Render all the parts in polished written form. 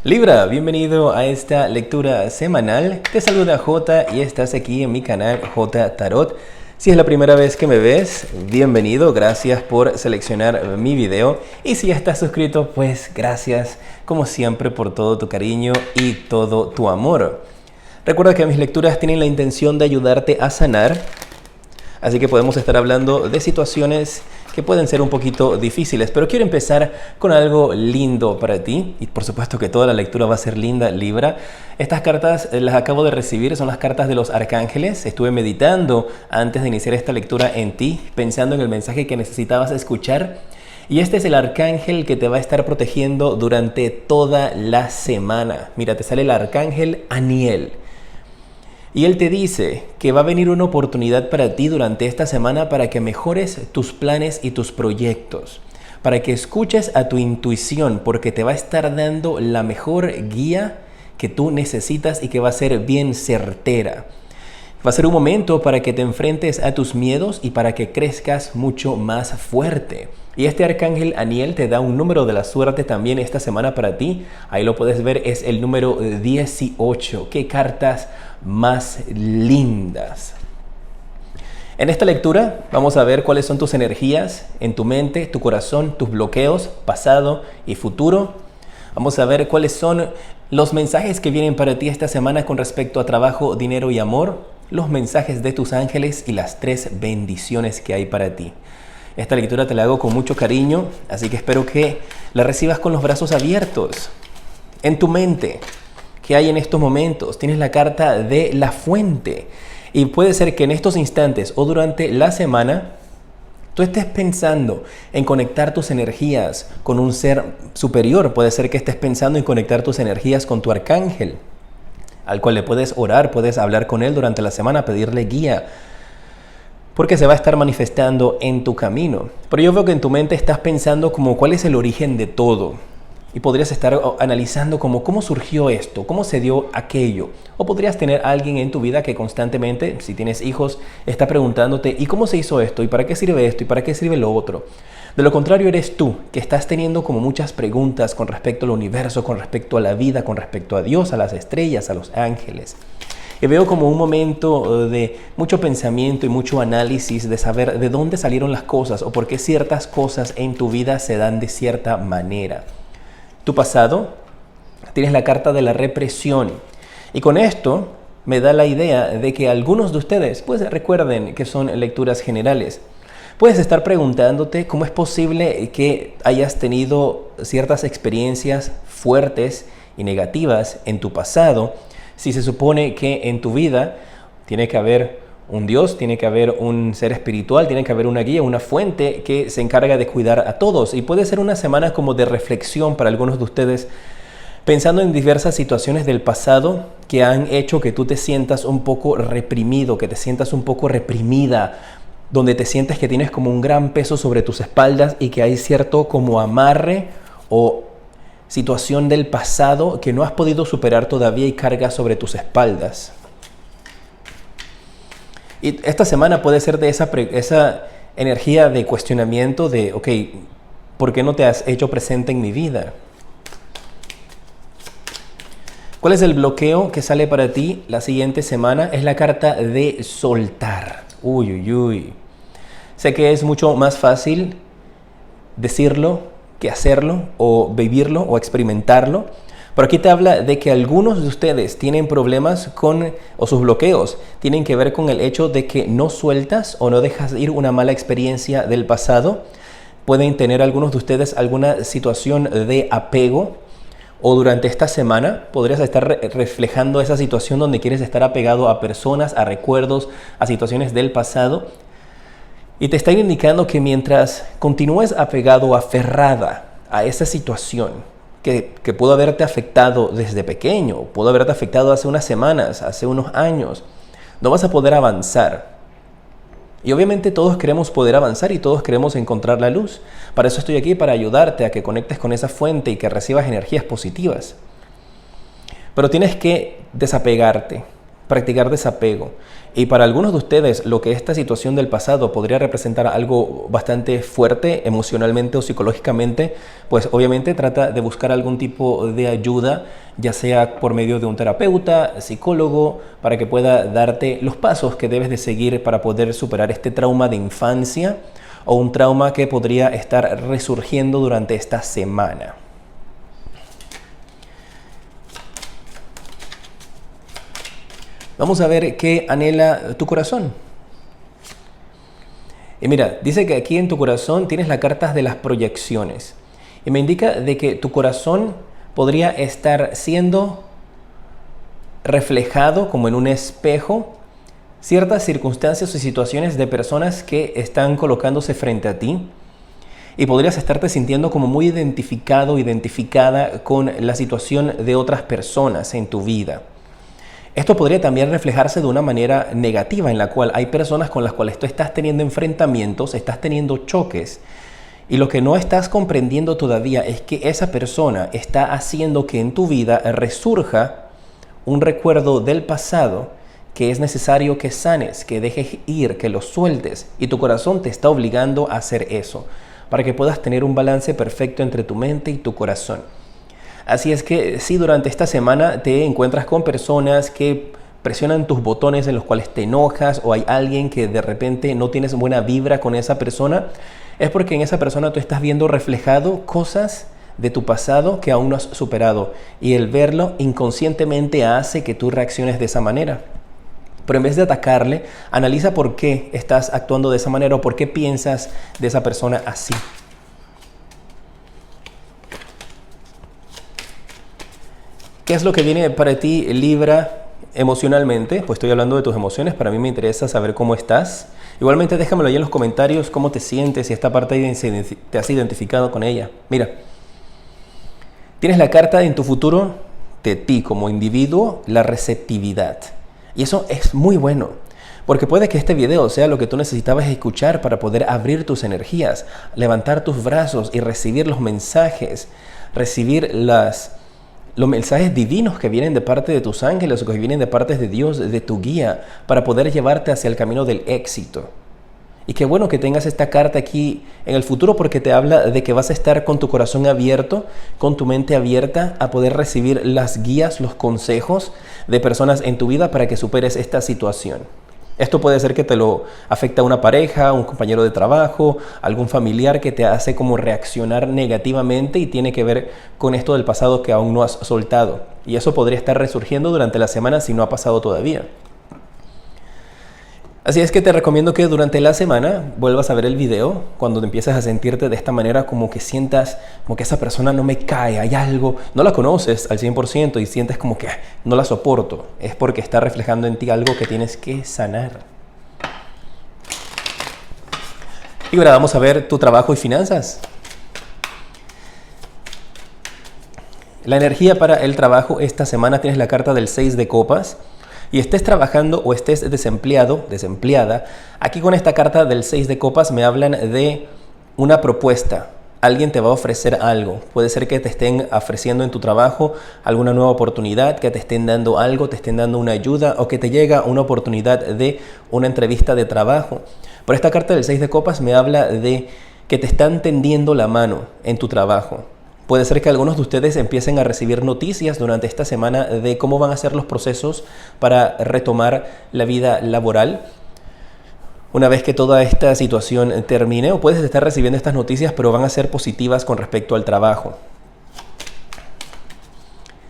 Libra, bienvenido a esta lectura semanal. Te saluda J y estás aquí en mi canal J Tarot. Si es la primera vez que me ves, bienvenido, gracias por seleccionar mi video. Y si ya estás suscrito, pues gracias como siempre por todo tu cariño y todo tu amor. Recuerda que mis lecturas tienen la intención de ayudarte a sanar, así que podemos estar hablando de situaciones que pueden ser un poquito difíciles, pero quiero empezar con algo lindo para ti, y por supuesto que toda la lectura va a ser linda, Libra. Estas cartas las acabo de recibir, son las cartas de los arcángeles. Estuve meditando antes de iniciar esta lectura en ti, pensando en el mensaje que necesitabas escuchar, y este es el arcángel que te va a estar protegiendo durante toda la semana. Mira, te sale el arcángel Aniel. Y él te dice que va a venir una oportunidad para ti durante esta semana para que mejores tus planes y tus proyectos, para que escuches a tu intuición, porque te va a estar dando la mejor guía que tú necesitas y que va a ser bien certera. Va a ser un momento para que te enfrentes a tus miedos y para que crezcas mucho más fuerte. Y este arcángel Aniel te da un número de la suerte también esta semana para ti. Ahí lo puedes ver, es el número 18. ¡Qué cartas más lindas! En esta lectura vamos a ver cuáles son tus energías en tu mente, tu corazón, tus bloqueos, pasado y futuro. Vamos a ver cuáles son los mensajes que vienen para ti esta semana con respecto a trabajo, dinero y amor, los mensajes de tus ángeles y las 3 bendiciones que hay para ti. Esta lectura te la hago con mucho cariño, así que espero que la recibas con los brazos abiertos. En tu mente, ¿qué hay en estos momentos? Tienes la carta de la fuente. Y puede ser que en estos instantes o durante la semana tú estés pensando en conectar tus energías con un ser superior. Puede ser que estés pensando en conectar tus energías con tu arcángel, al cual le puedes orar, puedes hablar con él durante la semana, pedirle guía, porque se va a estar manifestando en tu camino. Pero yo veo que en tu mente estás pensando como cuál es el origen de todo. Y podrías estar analizando como cómo surgió esto, cómo se dio aquello. O podrías tener a alguien en tu vida que constantemente, si tienes hijos, está preguntándote ¿y cómo se hizo esto? ¿Y para qué sirve esto? ¿Y para qué sirve lo otro? De lo contrario, eres tú que estás teniendo como muchas preguntas con respecto al universo, con respecto a la vida, con respecto a Dios, a las estrellas, a los ángeles. Y veo como un momento de mucho pensamiento y mucho análisis de saber de dónde salieron las cosas o por qué ciertas cosas en tu vida se dan de cierta manera. Tu pasado, tienes la carta de la represión. Y con esto me da la idea de que algunos de ustedes, pues recuerden que son lecturas generales. Puedes estar preguntándote cómo es posible que hayas tenido ciertas experiencias fuertes y negativas en tu pasado, si se supone que en tu vida tiene que haber un Dios, tiene que haber un ser espiritual, tiene que haber una guía, una fuente que se encarga de cuidar a todos. Y puede ser una semana como de reflexión para algunos de ustedes, pensando en diversas situaciones del pasado que han hecho que tú te sientas un poco reprimido, que te sientas un poco reprimida, donde te sientes que tienes como un gran peso sobre tus espaldas y que hay cierto como amarre o situación del pasado que no has podido superar todavía y carga sobre tus espaldas. Y esta semana puede ser de esa energía de cuestionamiento de, ok, ¿por qué no te has hecho presente en mi vida? ¿Cuál es el bloqueo que sale para ti la siguiente semana? Es la carta de soltar. Uy, uy, uy. Sé que es mucho más fácil decirlo que hacerlo o vivirlo o experimentarlo. Pero aquí te habla de que algunos de ustedes tienen problemas o sus bloqueos tienen que ver con el hecho de que no sueltas o no dejas ir una mala experiencia del pasado. Pueden tener algunos de ustedes alguna situación de apego, o durante esta semana podrías estar reflejando esa situación donde quieres estar apegado a personas, a recuerdos, a situaciones del pasado. Y te está indicando que mientras continúes apegado o aferrada a esa situación, que pudo haberte afectado desde pequeño, pudo haberte afectado hace unas semanas, hace unos años, no vas a poder avanzar. Y obviamente todos queremos poder avanzar y todos queremos encontrar la luz. Para eso estoy aquí, para ayudarte a que conectes con esa fuente y que recibas energías positivas. Pero tienes que desapegarte. practicar desapego. Y para algunos de ustedes, lo que esta situación del pasado podría representar algo bastante fuerte emocionalmente o psicológicamente, pues obviamente trata de buscar algún tipo de ayuda, ya sea por medio de un terapeuta, psicólogo, para que pueda darte los pasos que debes de seguir para poder superar este trauma de infancia o un trauma que podría estar resurgiendo durante esta semana. Vamos a ver qué anhela tu corazón. Y mira, dice que aquí en tu corazón tienes las cartas de las proyecciones. Y me indica de que tu corazón podría estar siendo reflejado como en un espejo ciertas circunstancias o situaciones de personas que están colocándose frente a ti. Y podrías estarte sintiendo como muy identificado, identificada con la situación de otras personas en tu vida. Esto podría también reflejarse de una manera negativa, en la cual hay personas con las cuales tú estás teniendo enfrentamientos, estás teniendo choques, y lo que no estás comprendiendo todavía es que esa persona está haciendo que en tu vida resurja un recuerdo del pasado que es necesario que sanes, que dejes ir, que lo sueltes, y tu corazón te está obligando a hacer eso, para que puedas tener un balance perfecto entre tu mente y tu corazón. Así es que si durante esta semana te encuentras con personas que presionan tus botones en los cuales te enojas, o hay alguien que de repente no tienes buena vibra con esa persona, es porque en esa persona tú estás viendo reflejado cosas de tu pasado que aún no has superado, y el verlo inconscientemente hace que tú reacciones de esa manera. Pero en vez de atacarle, analiza por qué estás actuando de esa manera o por qué piensas de esa persona así. ¿Qué es lo que viene para ti, Libra, emocionalmente? Pues estoy hablando de tus emociones, para mí me interesa saber cómo estás. Igualmente déjamelo ahí en los comentarios, cómo te sientes, si esta parte te has identificado con ella. Mira, tienes la carta en tu futuro de ti como individuo, la receptividad. Y eso es muy bueno, porque puede que este video sea lo que tú necesitabas escuchar para poder abrir tus energías, levantar tus brazos y recibir los mensajes, recibir los mensajes divinos que vienen de parte de tus ángeles o que vienen de parte de Dios, de tu guía, para poder llevarte hacia el camino del éxito. Y qué bueno que tengas esta carta aquí en el futuro, porque te habla de que vas a estar con tu corazón abierto, con tu mente abierta a poder recibir las guías, los consejos de personas en tu vida para que superes esta situación. Esto puede ser que te lo afecta a una pareja, un compañero de trabajo, algún familiar que te hace como reaccionar negativamente y tiene que ver con esto del pasado que aún no has soltado. Y eso podría estar resurgiendo durante la semana si no ha pasado todavía. Así es que te recomiendo que durante la semana vuelvas a ver el video cuando te empieces a sentirte de esta manera, como que sientas como que esa persona no me cae, hay algo, no la conoces al 100% y sientes como que no la soporto. Es porque está reflejando en ti algo que tienes que sanar. Y ahora vamos a ver tu trabajo y finanzas. La energía para el trabajo esta semana, tienes la carta del 6 de copas. Y estés trabajando o estés desempleado, desempleada, aquí con esta carta del 6 de copas me hablan de una propuesta. Alguien te va a ofrecer algo. Puede ser que te estén ofreciendo en tu trabajo alguna nueva oportunidad, que te estén dando algo, te estén dando una ayuda, o que te llega una oportunidad de una entrevista de trabajo. Pero esta carta del 6 de copas me habla de que te están tendiendo la mano en tu trabajo. Puede ser que algunos de ustedes empiecen a recibir noticias durante esta semana de cómo van a ser los procesos para retomar la vida laboral una vez que toda esta situación termine, o puedes estar recibiendo estas noticias pero van a ser positivas con respecto al trabajo.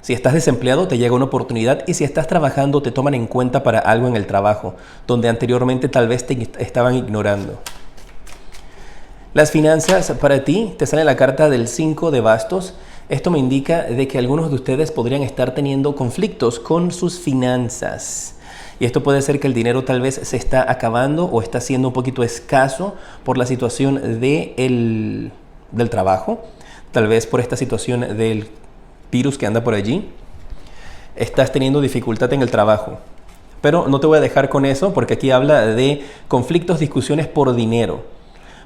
Si estás desempleado, te llega una oportunidad, y si estás trabajando, te toman en cuenta para algo en el trabajo donde anteriormente tal vez te estaban ignorando. Las finanzas para ti, te sale la carta del 5 de bastos. Esto me indica de que algunos de ustedes podrían estar teniendo conflictos con sus finanzas. Y esto puede ser que el dinero tal vez se está acabando o está siendo un poquito escaso por la situación del trabajo. Tal vez por esta situación del virus que anda por allí. Estás teniendo dificultad en el trabajo. Pero no te voy a dejar con eso, porque aquí habla de conflictos, discusiones por dinero.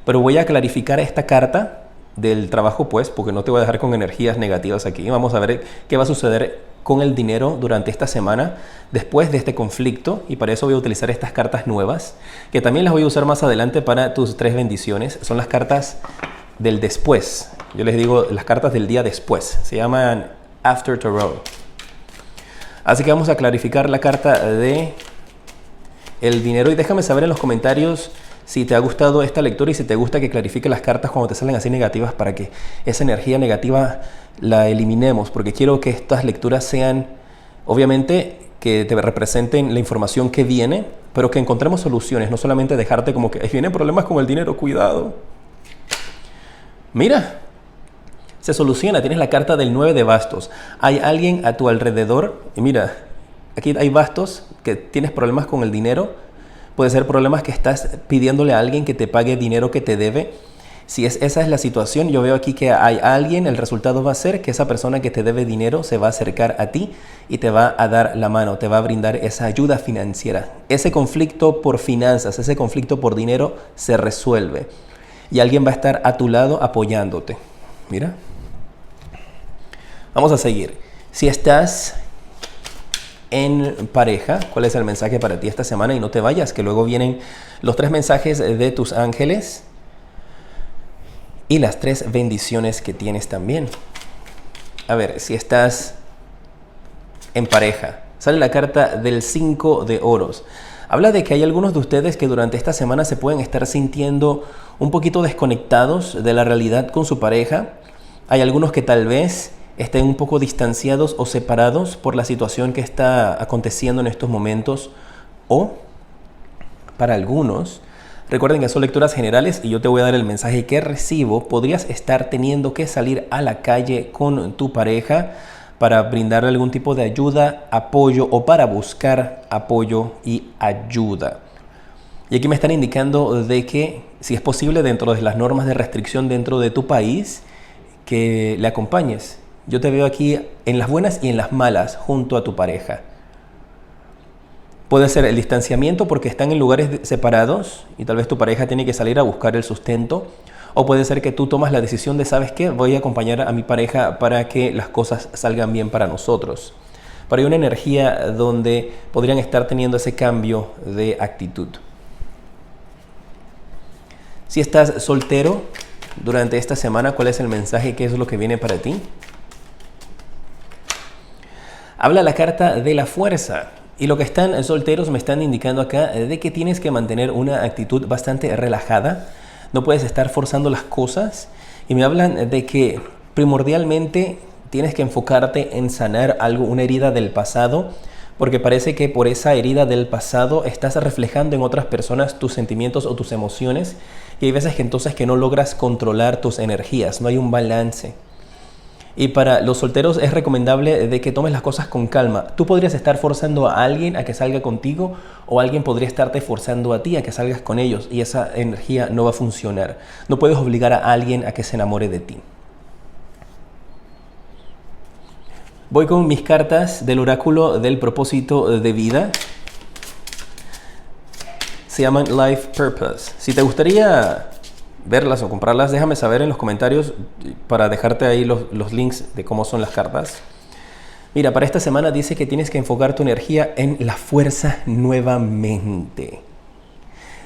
Pero voy a clarificar esta carta del trabajo, pues, porque no te voy a dejar con energías negativas aquí. Vamos a ver qué va a suceder con el dinero durante esta semana, después de este conflicto, y para eso voy a utilizar estas cartas nuevas, que también las voy a usar más adelante para tus 3 bendiciones. Son las cartas del después. Yo les digo las cartas del día después. Se llaman After Tarot. Así que vamos a clarificar la carta de el dinero, y déjame saber en los comentarios si te ha gustado esta lectura y si te gusta que clarifique las cartas cuando te salen así negativas, para que esa energía negativa la eliminemos, porque quiero que estas lecturas sean, obviamente, que te representen la información que viene, pero que encontremos soluciones, no solamente dejarte como que vienen problemas con el dinero, cuidado. Mira, se soluciona, tienes la carta del 9 de bastos. Hay alguien a tu alrededor, y mira, aquí hay bastos, que tienes problemas con el dinero. Puede ser problemas que estás pidiéndole a alguien que te pague dinero que te debe. Si esa es la situación, yo veo aquí que hay alguien, el resultado va a ser que esa persona que te debe dinero se va a acercar a ti y te va a dar la mano, te va a brindar esa ayuda financiera. Ese conflicto por finanzas, ese conflicto por dinero se resuelve. Y alguien va a estar a tu lado apoyándote. Mira. Vamos a seguir. Si estás en pareja, ¿cuál es el mensaje para ti esta semana? Y no te vayas, que luego vienen los 3 mensajes de tus ángeles y las 3 bendiciones que tienes también. A ver, si estás en pareja, sale la carta del 5 de oros. Habla de que hay algunos de ustedes que durante esta semana se pueden estar sintiendo un poquito desconectados de la realidad con su pareja. Hay algunos que tal vez estén un poco distanciados o separados por la situación que está aconteciendo en estos momentos. O, para algunos, recuerden que son lecturas generales y yo te voy a dar el mensaje que recibo, podrías estar teniendo que salir a la calle con tu pareja para brindarle algún tipo de ayuda, apoyo, o para buscar apoyo y ayuda. Y aquí me están indicando de que, si es posible, dentro de las normas de restricción dentro de tu país, que le acompañes. Yo te veo aquí en las buenas y en las malas junto a tu pareja. Puede ser el distanciamiento porque están en lugares separados y tal vez tu pareja tiene que salir a buscar el sustento. O puede ser que tú tomas la decisión de, ¿sabes qué? Voy a acompañar a mi pareja para que las cosas salgan bien para nosotros. Pero hay una energía donde podrían estar teniendo ese cambio de actitud. Si estás soltero durante esta semana, ¿cuál es el mensaje? ¿Qué es lo que viene para ti? Habla la carta de la fuerza. Y lo que están solteros me están indicando acá de que tienes que mantener una actitud bastante relajada. No puedes estar forzando las cosas. Y me hablan de que primordialmente tienes que enfocarte en sanar algo, una herida del pasado, porque parece que por esa herida del pasado estás reflejando en otras personas tus sentimientos o tus emociones. Y hay veces que entonces que no logras controlar tus energías, no hay un balance. Y para los solteros es recomendable de que tomes las cosas con calma. Tú podrías estar forzando a alguien a que salga contigo, o alguien podría estarte forzando a ti a que salgas con ellos, y esa energía no va a funcionar. No puedes obligar a alguien a que se enamore de ti. Voy con mis cartas del oráculo del propósito de vida. Se llaman Life Purpose. Si te gustaría verlas o comprarlas, déjame saber en los comentarios para dejarte ahí los links de cómo son las cartas. Mira, para esta semana dice que tienes que enfocar tu energía en la fuerza nuevamente.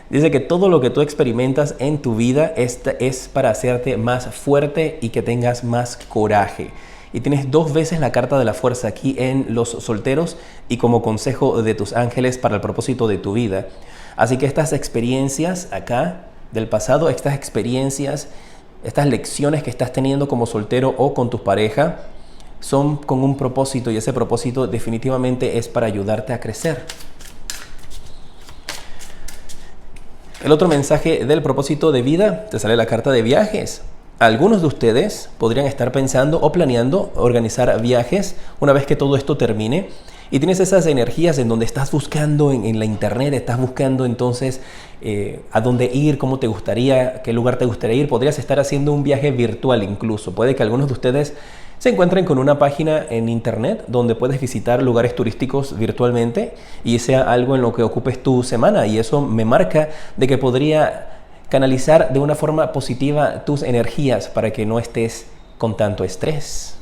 Dice que todo lo que tú experimentas en tu vida es para hacerte más fuerte y que tengas más coraje. Y tienes 2 veces la carta de la fuerza aquí en los solteros y como consejo de tus ángeles para el propósito de tu vida. Así que estas experiencias acá del pasado, estas experiencias, estas lecciones que estás teniendo como soltero o con tu pareja, son con un propósito, y ese propósito definitivamente es para ayudarte a crecer. El otro mensaje del propósito de vida, te sale la carta de viajes. Algunos de ustedes podrían estar pensando o planeando organizar viajes una vez que todo esto termine. Y tienes esas energías en donde estás buscando en la internet, estás buscando entonces a dónde ir, cómo te gustaría, qué lugar te gustaría ir. Podrías estar haciendo un viaje virtual incluso. Puede que algunos de ustedes se encuentren con una página en internet donde puedes visitar lugares turísticos virtualmente y sea algo en lo que ocupes tu semana. Y eso me marca de que podría canalizar de una forma positiva tus energías para que no estés con tanto estrés.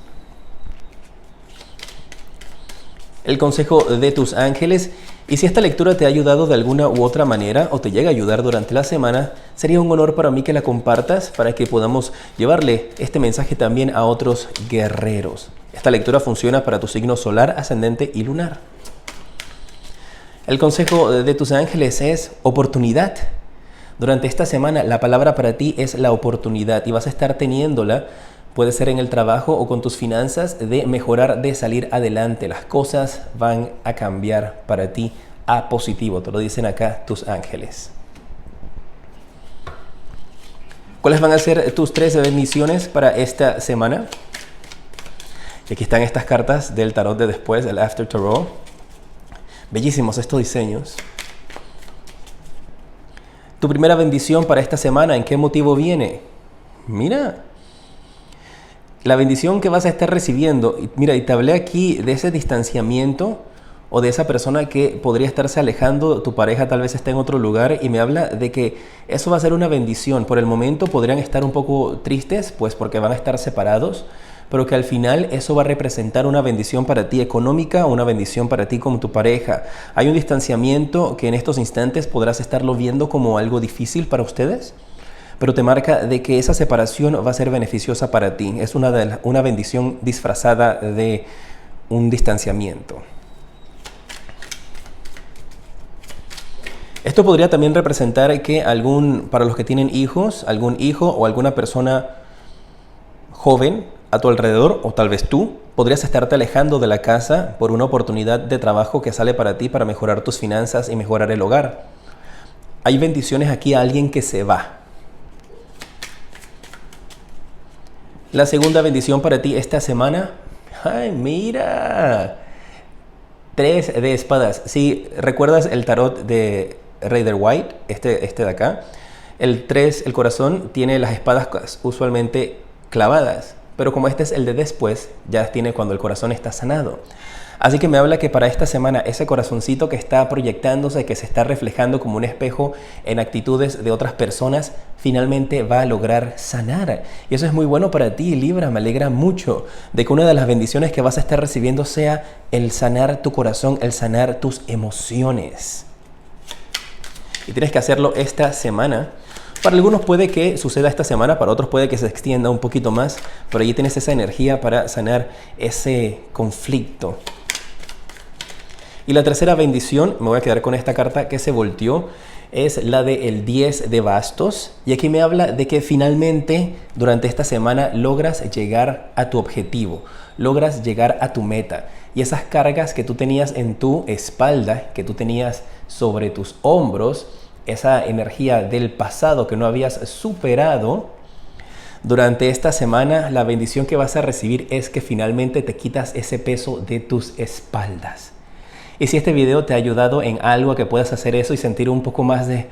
el consejo de tus ángeles. Y si esta lectura te ha ayudado de alguna u otra manera o te llega a ayudar durante la semana, sería un honor para mí que la compartas para que podamos llevarle este mensaje también a otros guerreros. Esta lectura funciona para tu signo solar, ascendente y lunar. El consejo de tus ángeles es oportunidad. Durante esta semana la palabra para ti es la oportunidad y vas a estar teniéndola. Puede ser en el trabajo o con tus finanzas, de mejorar, de salir adelante. Las cosas van a cambiar para ti a positivo. Te lo dicen acá tus ángeles. ¿Cuáles van a ser tus 3 bendiciones para esta semana? Y aquí están estas cartas del tarot de después, el After Tarot. Bellísimos estos diseños. Tu primera bendición para esta semana, ¿en qué motivo viene? Mira. La bendición que vas a estar recibiendo, mira, y te hablé aquí de ese distanciamiento o de esa persona que podría estarse alejando, tu pareja tal vez esté en otro lugar, y me habla de que eso va a ser una bendición. Por el momento podrían estar un poco tristes, pues porque van a estar separados, pero que al final eso va a representar una bendición para ti económica, una bendición para ti con tu pareja. Hay un distanciamiento que en estos instantes podrás estarlo viendo como algo difícil para ustedes, pero te marca de que esa separación va a ser beneficiosa para ti. Es una bendición disfrazada de un distanciamiento. Esto podría también representar que para los que tienen hijos, algún hijo o alguna persona joven a tu alrededor, o tal vez tú, podrías estarte alejando de la casa por una oportunidad de trabajo que sale para ti para mejorar tus finanzas y mejorar el hogar. Hay bendiciones aquí a alguien que se va. La segunda bendición para ti esta semana. ¡Ay, mira! 3 de espadas. Si recuerdas el tarot de Rider White, este de acá, el 3, el corazón, tiene las espadas usualmente clavadas. Pero como este es el de después, ya tiene cuando el corazón está sanado. Así que me habla que para esta semana ese corazoncito que está proyectándose, que se está reflejando como un espejo en actitudes de otras personas, finalmente va a lograr sanar. Y eso es muy bueno para ti, Libra. Me alegra mucho de que una de las bendiciones que vas a estar recibiendo sea el sanar tu corazón, el sanar tus emociones. Y tienes que hacerlo esta semana. Para algunos puede que suceda esta semana, para otros puede que se extienda un poquito más, pero allí tienes esa energía para sanar ese conflicto. Y la tercera bendición, me voy a quedar con esta carta que se volteó, es la del 10 de bastos. Y aquí me habla de que finalmente durante esta semana logras llegar a tu objetivo, logras llegar a tu meta. Y esas cargas que tú tenías en tu espalda, que tú tenías sobre tus hombros, esa energía del pasado que no habías superado, durante esta semana la bendición que vas a recibir es que finalmente te quitas ese peso de tus espaldas. Y si este video te ha ayudado en algo, que puedas hacer eso y sentir un poco más de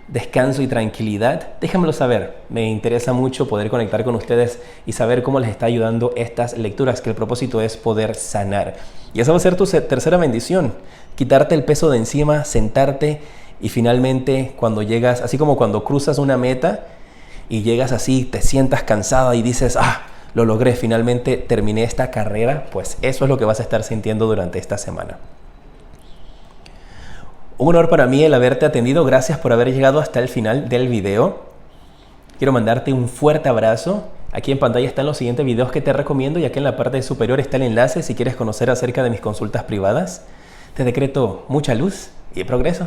descanso y tranquilidad, déjamelo saber. Me interesa mucho poder conectar con ustedes y saber cómo les está ayudando estas lecturas, que el propósito es poder sanar. Y esa va a ser tu tercera bendición, quitarte el peso de encima, sentarte y finalmente cuando llegas, así como cuando cruzas una meta y llegas así, te sientas cansada y dices, lo logré, finalmente terminé esta carrera, pues eso es lo que vas a estar sintiendo durante esta semana. Un honor para mí el haberte atendido. Gracias por haber llegado hasta el final del video. Quiero mandarte un fuerte abrazo. Aquí en pantalla están los siguientes videos que te recomiendo, y aquí en la parte superior está el enlace si quieres conocer acerca de mis consultas privadas. Te decreto mucha luz y progreso.